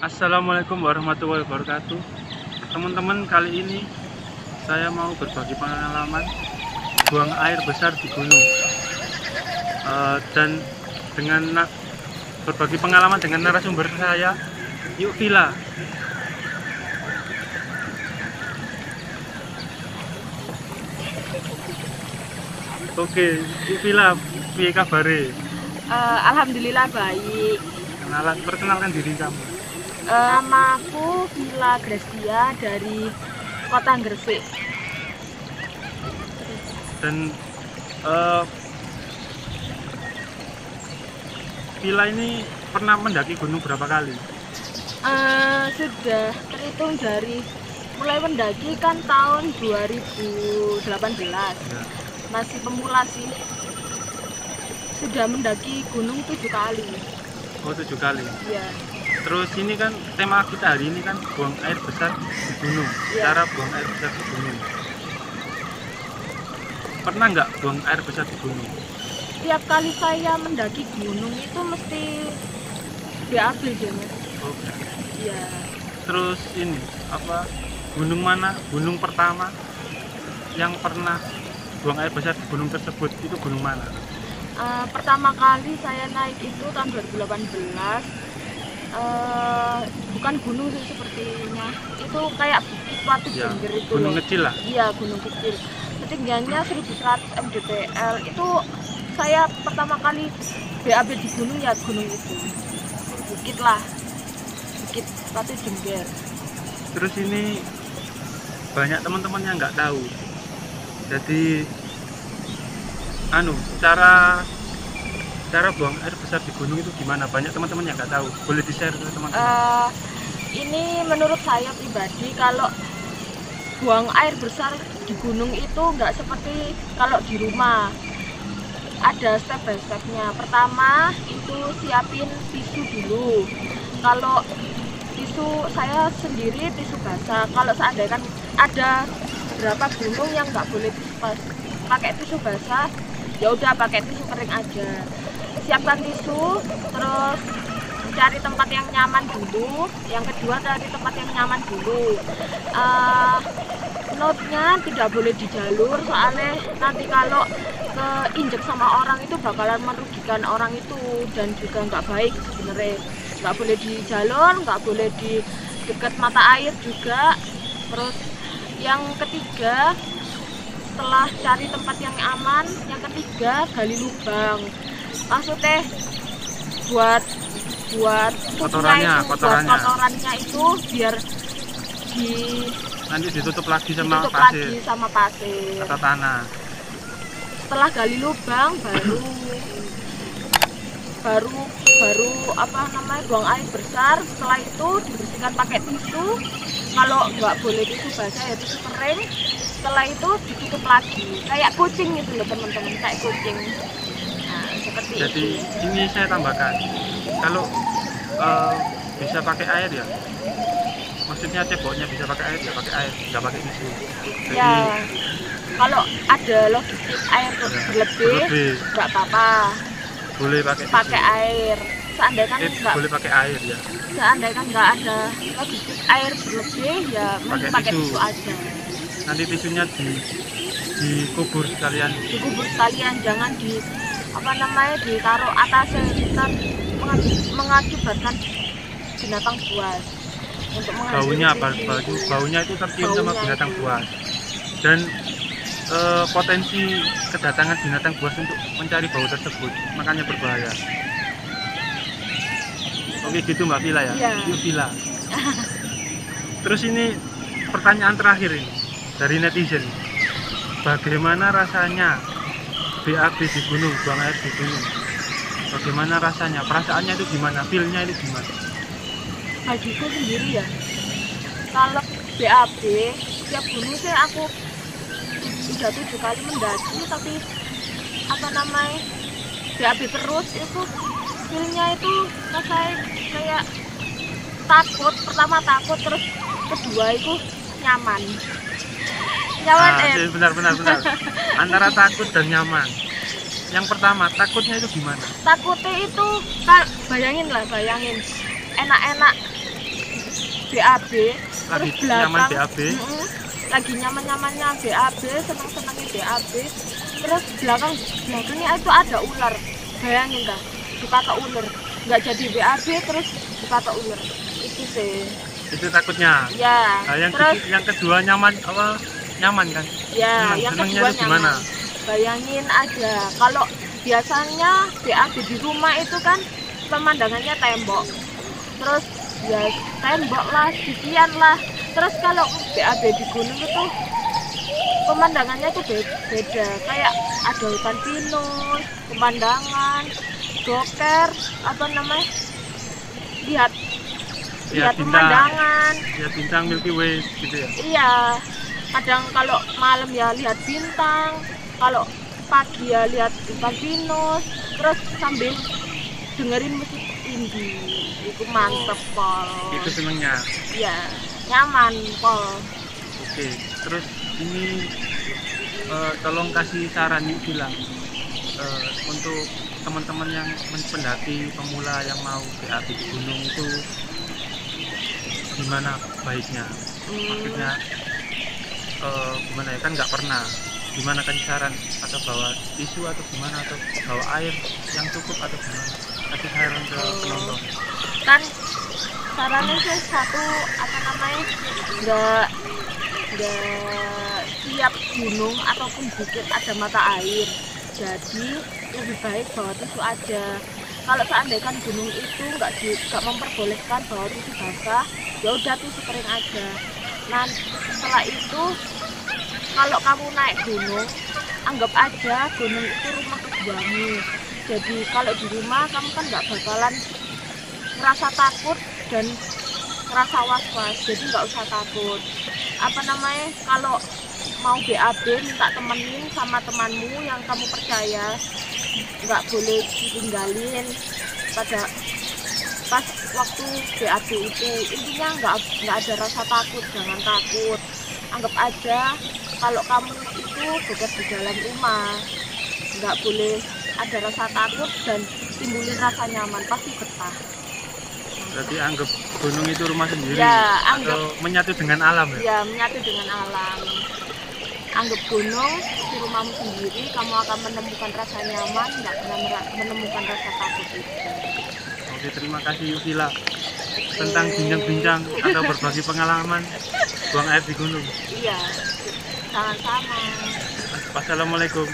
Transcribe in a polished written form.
Assalamualaikum warahmatullahi wabarakatuh. Teman-teman, kali ini saya mau berbagi pengalaman buang air besar di gunung. Dan dengan berbagi pengalaman dengan narasumber saya, Yuk Villa. Oke, Yuk Villa, piye kabare? Alhamdulillah baik. Perkenalkan diri kamu. Nama aku Villa Gracia dari Kota Gresik. Dan Villa ini pernah mendaki gunung berapa kali? Sudah terhitung dari mulai mendaki kan tahun 2018. Ya. Masih pemula sih. Sudah mendaki gunung 7 kali. Oh, 7 kali. Ya. Terus ini kan tema kita hari ini kan buang air besar di gunung. Iya. Cara buang air besar di gunung. Pernah nggak buang air besar di gunung? Tiap kali saya mendaki gunung itu mesti BAB deh, Mas. Oke. Iya. Terus ini apa? Gunung mana? Gunung pertama yang pernah buang air besar di gunung tersebut itu gunung mana? Pertama kali saya naik itu tahun 2018. Bukan gunung sih sepertinya, itu kayak bukit Watu Ya, Jengger itu gunung loh. kecil lah. Iya, gunung kecil, ketinggiannya 1100 mdpl. Itu saya pertama kali BAB di gunung, ya gunung itu bukit lah, bukit Watu Jengger. Terus ini banyak teman-teman yang nggak tahu. Jadi cara buang air besar di gunung itu gimana? Banyak teman-teman yang nggak tahu. Boleh di-share ke teman-teman? Ini menurut saya pribadi, kalau buang air besar di gunung itu nggak seperti kalau di rumah. Ada step by stepnya. Pertama itu siapin tisu dulu. Kalau tisu, saya sendiri tisu basah. Kalau seandainya kan ada beberapa gunung yang nggak boleh pakai tisu basah, ya udah pakai tisu kering aja. Siapkan tisu, terus cari tempat yang nyaman dulu. Yang kedua, cari tempat yang nyaman dulu. Note-nya tidak boleh di jalur, soalnya nanti kalau keinjek sama orang itu bakalan merugikan orang itu, dan juga nggak baik sebenarnya. Nggak boleh di jalur, nggak boleh di dekat mata air juga. Terus yang ketiga, setelah cari tempat yang aman, yang ketiga gali lubang. Maksudnya buat kotorannya itu biar Nanti ditutup lagi sama ditutup pasir lagi sama pasir. atau tanah. Setelah gali lubang baru buang air besar. Setelah itu dibersihkan pakai tisu. Kalau nggak boleh tisu basah ya tisu kering. Setelah itu ditutup lagi kayak kucing gitu loh teman-teman, kayak kucing. Nah, seperti Jadi itu. ini saya tambahkan, kalau bisa pakai air ya, maksudnya ceboknya bisa pakai air ya pakai air, nggak pakai tisu. Jadi Ya, kalau ada logistik air berlebih nggak apa-apa, boleh pakai tisu. pakai air. Boleh pakai air ya. Seandainya nggak ada logistik air berlebih, ya mending pakai tisu. tisu aja. Nanti tisunya dikubur sekalian. Dikubur sekalian, jangan ditaruh atasnya, ntar mengakibatkan binatang buas. Untuk Baunya itu tercium sama Baunya binatang itu. buas. Dan potensi kedatangan binatang buas untuk mencari bau tersebut, makanya berbahaya. Oke gitu Mbak Villa ya. Iya. Yuk Villa. Terus ini pertanyaan terakhir ini dari netizen. Bagaimana rasanya BAB di gunung, buang air di gunung? Bagaimana rasanya? Perasaannya itu gimana? Feel-nya itu gimana? Bagiku sendiri ya, kalau BAB setiap gunung sih aku udah 7 kali mendaki, tapi BAB terus itu feelnya itu rasanya kayak takut. Pertama takut, terus kedua itu nyaman. Benar. Antara takut dan nyaman. Yang pertama, takutnya itu gimana? Takutnya itu bayangin enak-enak BAB, Lagi terus nyaman belakang BAB. lagi nyaman-nyamannya BAB, seneng-senengnya BAB, terus belakangnya itu ada ular. Bayangin dah, dipatok ular, nggak jadi BAB terus dipatok ular. Itu sih. Itu takutnya. Ya. Nah, Terus yang kedua nyaman nyaman kan? ya, Seneng. yang Senengnya kedua itu gimana? nyaman. Bayangin aja, kalau biasanya BAB di rumah itu kan pemandangannya tembok, terus ya tembok lah, sekian lah. Terus kalau BAB di gunung itu pemandangannya tuh beda, kayak ada hutan pinus, pemandangan, doker, apa namanya, lihat Lihat bintang. pemandangan. Lihat bintang Milky Way gitu ya. Iya, kadang kalau malam ya lihat bintang, kalau pagi ya lihat hutan pinus, terus sambil dengerin musik indie. Itu mantep, Pol. Itu senengnya. Iya, nyaman, Pol. Oke, terus ini tolong kasih saran nih bilang untuk teman-teman yang pendaki pemula yang mau BAB di gunung itu gimana baiknya? Maksudnya gimana ya, kan nggak pernah. Gimana kan saran, atau bawa tisu atau gimana, atau bawa air yang cukup atau gimana? Kasih saran ke penonton. Kan sarannya sih satu, apa namanya, nggak tiap gunung ataupun bukit ada mata air, jadi lebih baik bawa tisu aja. Kalau seandainya gunung itu nggak memperbolehkan bawa tisu basah, ya udah tisu kering aja. Nah, setelah itu kalau kamu naik gunung, anggap aja gunung itu rumah keduamu. Jadi kalau di rumah kamu kan nggak bakalan ngerasa takut dan ngerasa was-was, jadi nggak usah takut. Apa namanya, kalau mau BAB minta temenin sama temanmu yang kamu percaya, nggak boleh ditinggalin pas waktu BAB itu. Intinya nggak ada rasa takut, jangan takut. Anggap aja kalau kamu itu bekerja di dalam rumah, nggak boleh ada rasa takut dan timbulin rasa nyaman, pasti betah. Berarti anggap gunung itu rumah sendiri, Ya, atau menyatu dengan alam ya? Ya, menyatu dengan alam. Anggap gunung di rumahmu sendiri, kamu akan menemukan rasa nyaman, nggak pernah menemukan rasa takut itu. Oke, terima kasih Yukila tentang bincang-bincang atau berbagi pengalaman buang air di gunung. Iya, sama-sama. Wassalamualaikum.